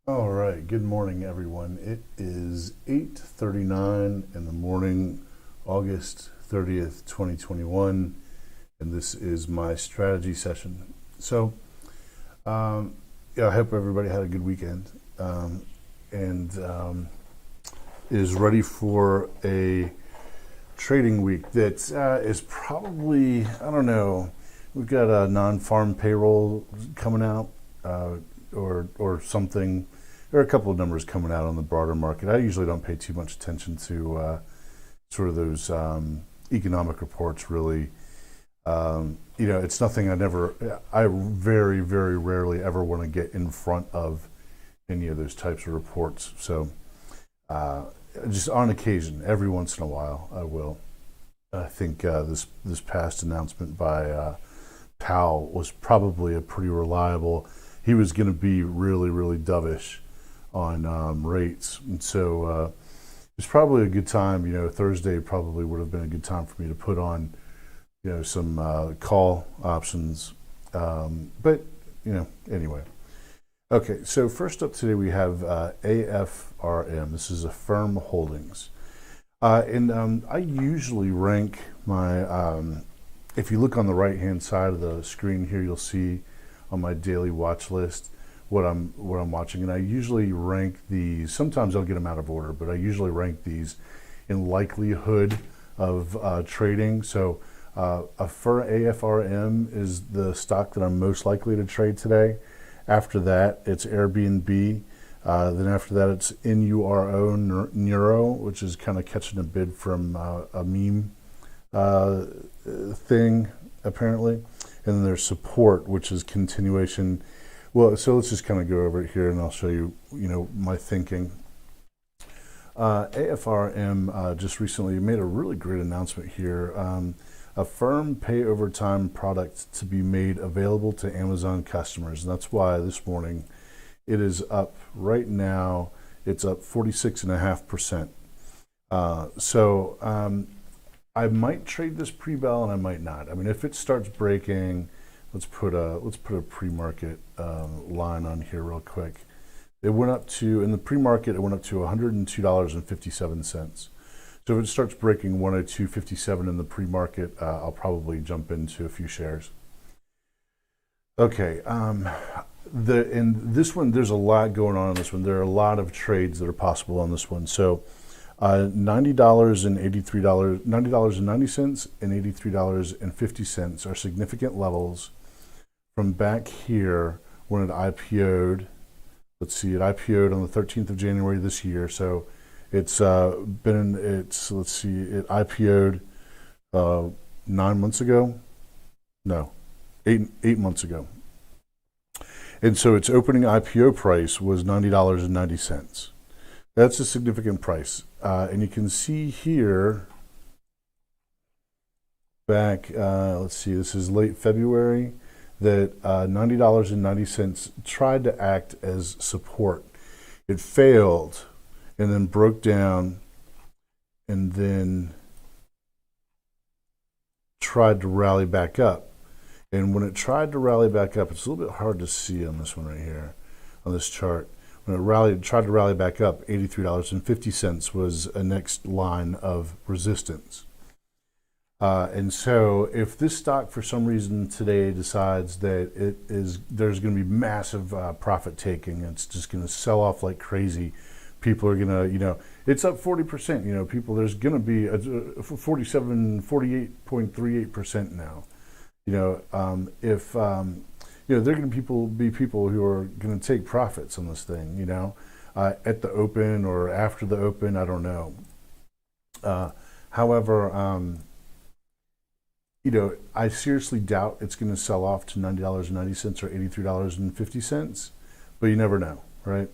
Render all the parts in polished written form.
All right, good morning, everyone. It is 8:39 in the morning, August 30th, 2021, and this is my strategy session. I hope everybody had a good weekend and is ready for a trading week that is probably, I don't know, we've got a non-farm payroll coming out or something. There are a couple of numbers coming out on the broader market. I usually don't pay too much attention to sort of those economic reports, really. It's nothing I very, very rarely ever want to get in front of any of those types of reports. So just on occasion, every once in a while, I will. I think this past announcement by Powell was probably a pretty reliable. He was going to be really, really dovish on rates, and so it's probably a good time. Thursday probably would have been a good time for me to put on, some call options. But anyway. Okay, so first up today we have AFRM. This is Affrm Holdings, and I usually rank my. If you look on the right-hand side of the screen here, you'll see on my daily watch list what I'm watching, and I usually rank these. Sometimes I'll get them out of order, but I usually rank these in likelihood of trading. So AFRM is the stock that I'm most likely to trade today. After that, it's Airbnb. Then after that, it's NURO, which is kind of catching a bid from a meme thing, apparently. And then there's support, which is continuation. Well, so let's just kind of go over it here, and I'll show you, my thinking. AFRM just recently made a really great announcement here. Affrm pay over time product to be made available to Amazon customers. And that's why this morning it is up right now. It's up 46.5%. I might trade this pre-bell and I might not. I mean, if it starts breaking, let's put a pre-market line on here real quick. It went up to, in the pre-market, it went up to $102.57. So if it starts breaking 102.57 in the pre-market, I'll probably jump into a few shares. Okay, in this one, there's a lot going on this one. There are a lot of trades that are possible on this one. So $90 and $83, $90.90 and $83.50 are significant levels from back here when it IPO'd. Let's see, it IPO'd on the 13th of January this year. So it's it IPO'd 9 months ago. No, eight months ago. And so its opening IPO price was $90.90. That's a significant price. And you can see here back, let's see, this is late February, that $90.90 tried to act as support. It failed and then broke down and then tried to rally back up. And when it tried to rally back up, it's a little bit hard to see on this one right here, on this chart. When it tried to rally back up, $83.50 was a next line of resistance. And so if this stock for some reason today decides that there's going to be massive profit taking, it's just going to sell off like crazy. People are going to, it's up 40%, there's going to be 48.38% now. If there are going to be people who are going to take profits on this thing, at the open or after the open, I don't know. However, I seriously doubt it's going to sell off to $90.90 or $83.50, but you never know, right?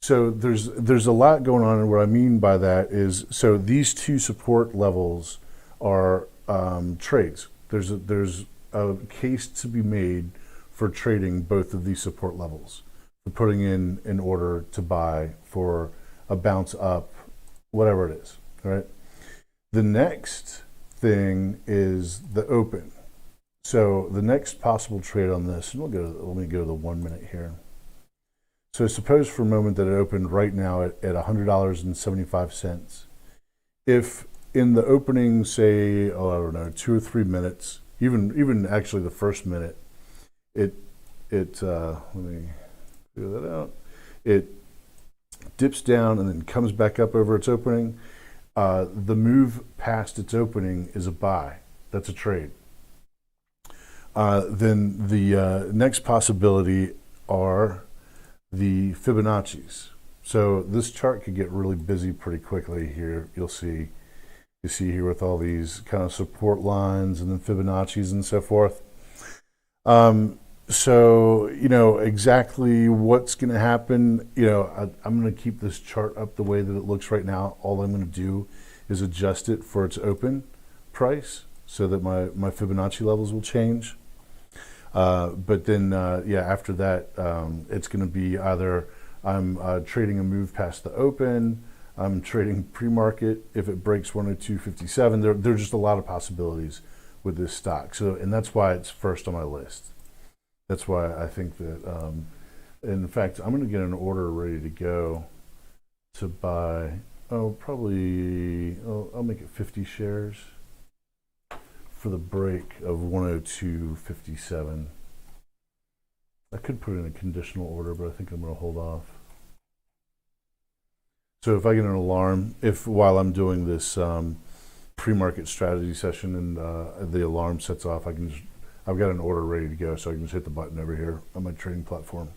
So there's a lot going on, and what I mean by that is, so these two support levels are trades. There's a case to be made for trading both of these support levels, for putting in order to buy for a bounce up, whatever it is, right? The next thing is the open. So the next possible trade on this, and let me go to the 1 minute here. So suppose for a moment that it opened right now at $100.75. If in the opening, say, oh, I don't know, 2 or 3 minutes, even actually the first minute, let me figure that out. It dips down and then comes back up over its opening. The move past its opening is a buy. That's a trade. Then the next possibility are the Fibonacci's. So this chart could get really busy pretty quickly here. You see here with all these kind of support lines and then Fibonacci's and so forth. So, exactly what's going to happen, I'm going to keep this chart up the way that it looks right now. All I'm going to do is adjust it for its open price so that my Fibonacci levels will change. But then, after that, it's going to be either I'm trading a move past the open, I'm trading pre-market if it breaks 102.57. There are just a lot of possibilities with this stock. So, and that's why it's first on my list. That's why I think that, in fact, I'm going to get an order ready to go to buy, I'll make it 50 shares for the break of 102.57. I could put in a conditional order, but I think I'm going to hold off. So if I get an alarm, while I'm doing this pre-market strategy session and the alarm sets off, I've got an order ready to go, so I can just hit the button over here on my trading platform.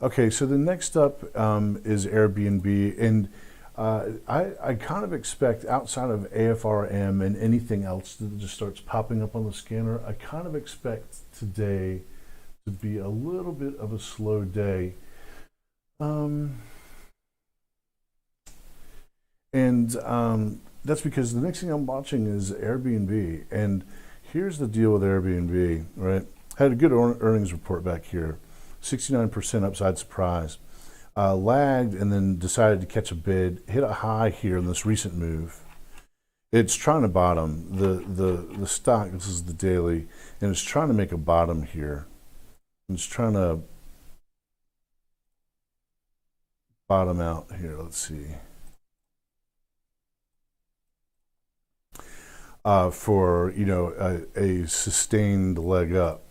Okay, so the next up is Airbnb, and I kind of expect, outside of AFRM and anything else that just starts popping up on the scanner, I kind of expect today to be a little bit of a slow day. That's because the next thing I'm watching is Airbnb, and here's the deal with Airbnb, right? Had a good earnings report back here, 69% upside surprise. Lagged and then decided to catch a bid, hit a high here in this recent move. It's trying to bottom. The stock, this is the daily, and it's trying to make a bottom here. It's trying to bottom out here. Let's see. For a sustained leg up,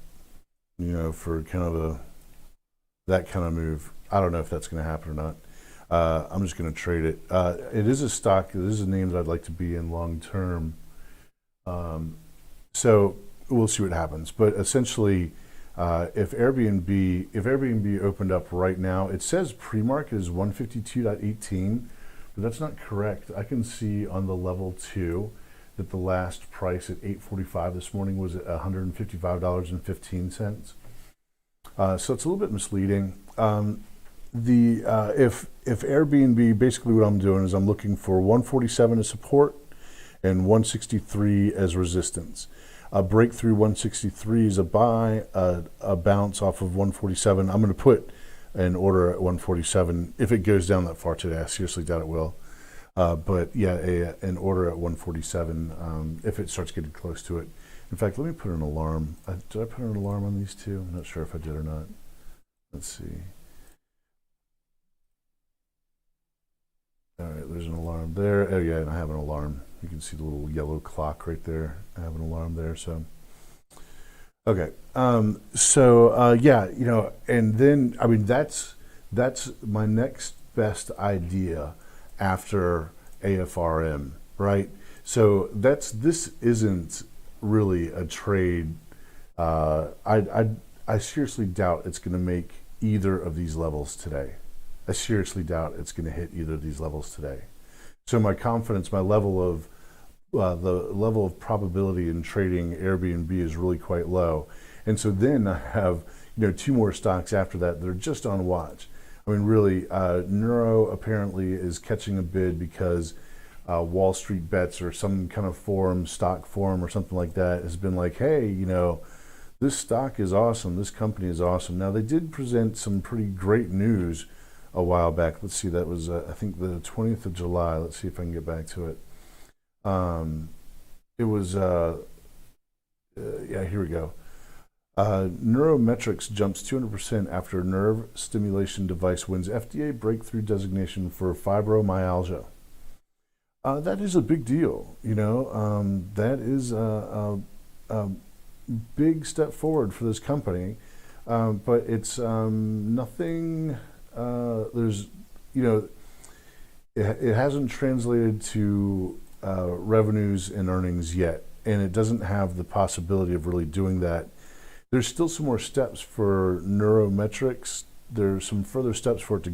for kind of that kind of move. I don't know if that's going to happen or not. I'm just going to trade it. It is a stock. It is a name that I'd like to be in long term. So we'll see what happens. But essentially, if Airbnb opened up right now, it says pre-market is 152.18, but that's not correct. I can see on the level 2 that the last price at 8:45 this morning was at $155.15. So it's a little bit misleading. If Airbnb, basically what I'm doing is I'm looking for 147 as support and 163 as resistance. A breakthrough 163 is a buy, a bounce off of 147. I'm going to put an order at 147 if it goes down that far today. I seriously doubt it will. But yeah, an order at 147 if it starts getting close to it. In fact, let me put an alarm. Did I put an alarm on these two? I'm not sure if I did or not. Let's see. All right, there's an alarm there. Oh yeah, and I have an alarm. You can see the little yellow clock right there. I have an alarm there. So, okay. And then that's my next best idea after AFRM, right? So this isn't really a trade. I seriously doubt it's going to make either of these levels today. I seriously doubt it's going to hit either of these levels today. So my confidence, my level of the level of probability in trading Airbnb is really quite low. And so then I have 2 more stocks after that that are just on watch. I mean, really, NURO apparently is catching a bid because Wall Street Bets or some kind of stock forum or something like that has been like, hey, this stock is awesome. This company is awesome. Now, they did present some pretty great news a while back. Let's see, that was, I think, the 20th of July. Let's see if I can get back to it. It was, here we go. Neurometrics jumps 200% after nerve stimulation device wins FDA breakthrough designation for fibromyalgia. That is a big deal, you know. That is a big step forward for this company, but it's nothing. There's, you know, it hasn't translated to revenues and earnings yet, and it doesn't have the possibility of really doing that. There's still some more steps for neurometrics. There's some further steps for it to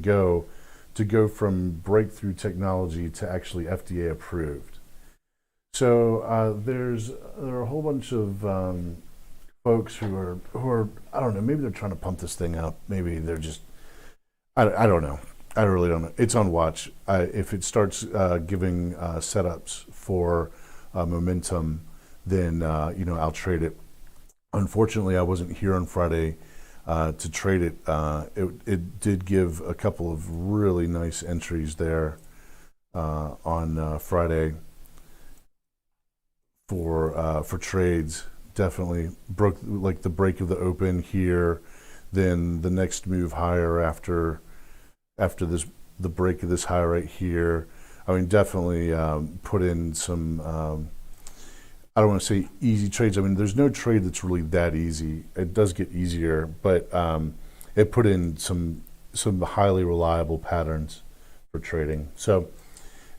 go from breakthrough technology to actually FDA approved. So there are a whole bunch of folks who are I don't know, maybe they're trying to pump this thing up. Maybe they're just I don't know. I really don't know. It's on watch. If it starts giving setups for momentum, then you know, I'll trade it. Unfortunately, I wasn't here on Friday to trade it. It did give a couple of really nice entries there on Friday for trades. Definitely broke like the break of the open here, then the next move higher after the break of this high right here. I mean, definitely put in some. I don't want to say easy trades. I mean, there's no trade that's really that easy. It does get easier, but it put in some highly reliable patterns for trading. So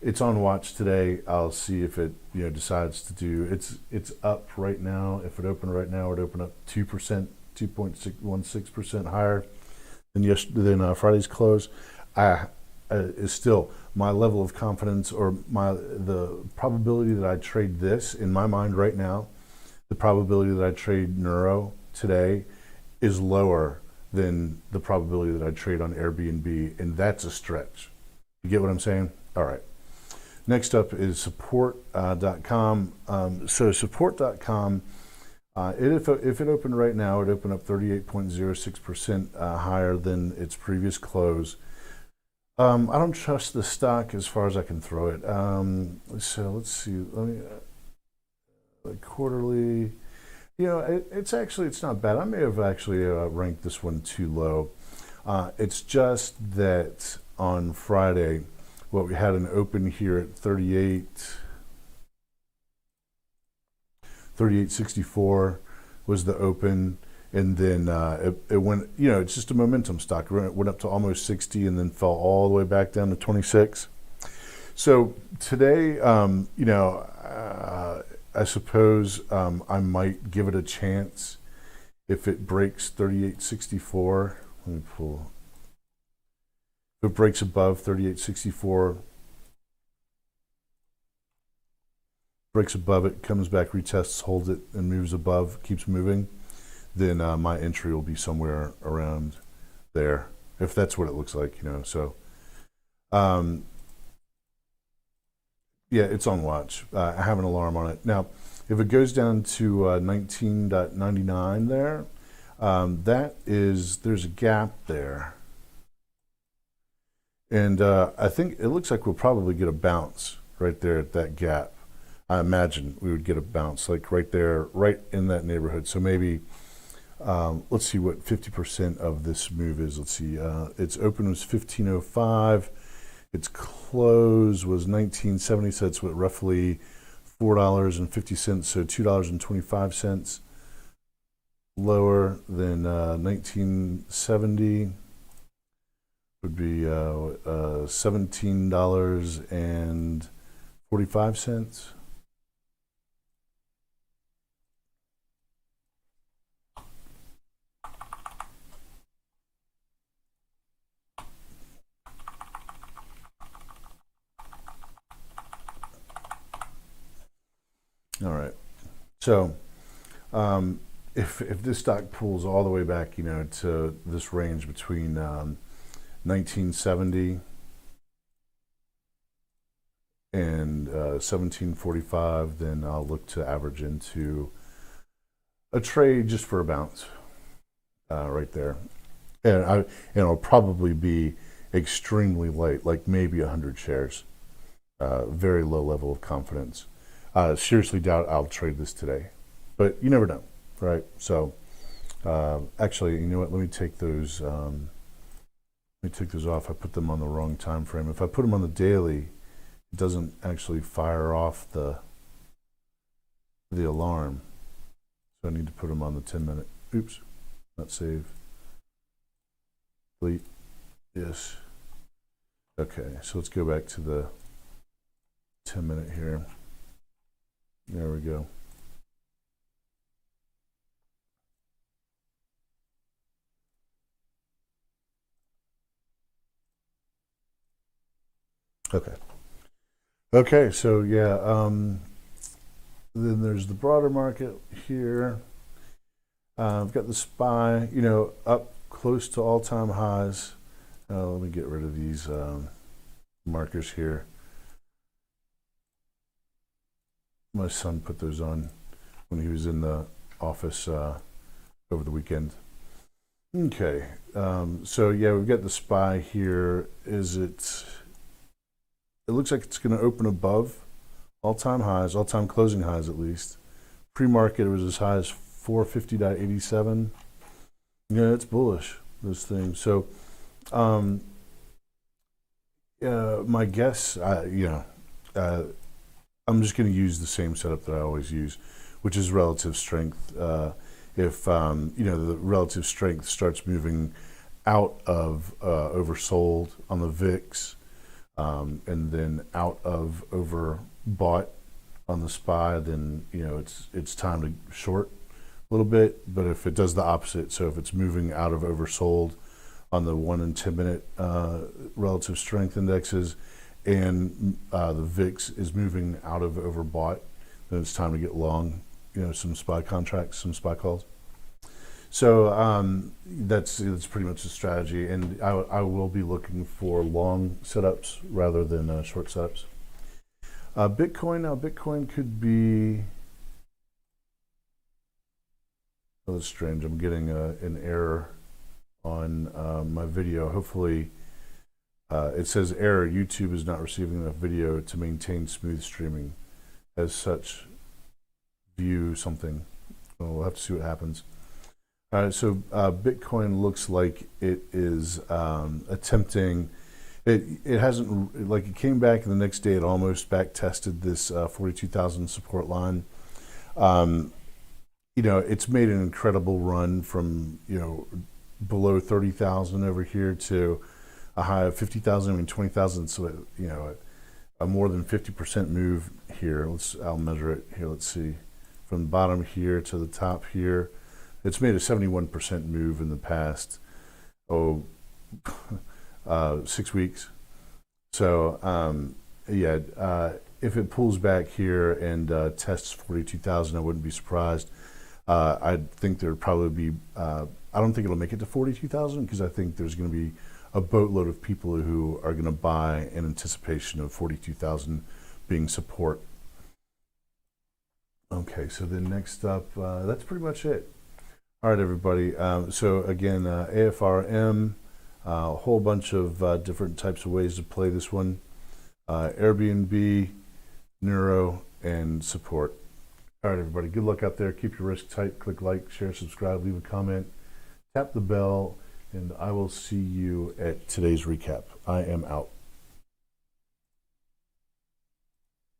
it's on watch today. I'll see if it, you know, decides to do. It's up right now. If it opened right now, it'd open up 2%, 2.16% higher than Friday's close. Is still my level of confidence, or the probability that I trade this in my mind right now, the probability that I trade NURO today is lower than the probability that I trade on Airbnb, and that's a stretch. You get what I'm saying? All right. Next up is support.com. So support.com, if it opened right now, it opened up 38.06% higher than its previous close. I don't trust the stock as far as I can throw it. So let's see. Let me quarterly. You know, it's not bad. I may have actually ranked this one too low. It's just that on Friday, what we had an open here at 38.64 was the open. And then it went, you know, it's just a momentum stock. It went up to almost 60 and then fell all the way back down to 26. So today, you know, I suppose I might give it a chance if it breaks 38.64. Let me pull. If it breaks above 38.64, breaks above it, comes back, retests, holds it, and moves above, keeps moving, then my entry will be somewhere around there, if that's what it looks like, you know. So, yeah, it's on watch. I have an alarm on it. Now, if it goes down to 19.99 there, there's a gap there. And I think it looks like we'll probably get a bounce right there at that gap. I imagine we would get a bounce like right there, right in that neighborhood. So maybe, let's see what 50% of this move is. Let's see, its open was 1505. Its close was 1970, so it's what, roughly $4.50, so $2.25 lower than 1970 would be $17.45. All right. So if this stock pulls all the way back, you know, to this range between 1970 and 1745, then I'll look to average into a trade just for a bounce right there. And it'll probably be extremely light, like maybe 100 shares. Very low level of confidence. Seriously doubt I'll trade this today, but you never know, right? So Actually, you know what? Let me take those. Let me take those off. I put them on the wrong time frame. If I put them on the daily, it doesn't actually fire off the alarm. So I need to put them on the 10-minute. Oops, not save. Delete. Yes. Okay, so let's go back to the 10-minute here. There we go. Okay. Okay, so yeah, then there's the broader market here. I've got the SPY, you know, up close to all-time highs. Let me get rid of these markers here. My son put those on when he was in the office over the weekend. Okay, so yeah, we've got the SPY here. It looks like it's going to open above all-time highs, all-time closing highs at least. Pre-market, it was as high as 450.87. Yeah, it's bullish, this thing. So, my guess, I'm just going to use the same setup that I always use, which is relative strength. If the relative strength starts moving out of oversold on the VIX, and then out of overbought on the SPY, then it's time to short a little bit. But if it does the opposite, so if it's moving out of oversold on the 1 and 10 minute relative strength indexes, and the VIX is moving out of overbought, then it's time to get long, some SPY contracts, some SPY calls. So that's pretty much the strategy, and I will be looking for long setups rather than short setups. Bitcoin, now Bitcoin could be, oh, that's strange. I'm getting an error on my video. Hopefully, it says error. YouTube is not receiving enough video to maintain smooth streaming. As such, view something. Well, we'll have to see what happens. All right, so Bitcoin looks like it is attempting. It hasn't, like, it came back, and the next day it almost back tested this 42,000 support line. It's made an incredible run from below 30,000 over here to a high of 50,000. I mean 20,000. So a more than 50% move here. I'll measure it here. Let's see, from the bottom here to the top here. It's made a 71% move in the past 6 weeks. So if it pulls back here and tests 42,000, I wouldn't be surprised. I think there'd probably be. I don't think it'll make it to 42,000 because I think there's going to be a boatload of people who are going to buy in anticipation of 42,000 being support. Okay, so then next up, that's pretty much it. All right, everybody. So again, AFRM, a whole bunch of different types of ways to play this one. Airbnb, NURO, and support. All right, everybody. Good luck out there. Keep your risk tight. Click like, share, subscribe, leave a comment, tap the bell, and I will see you at today's recap. I am out.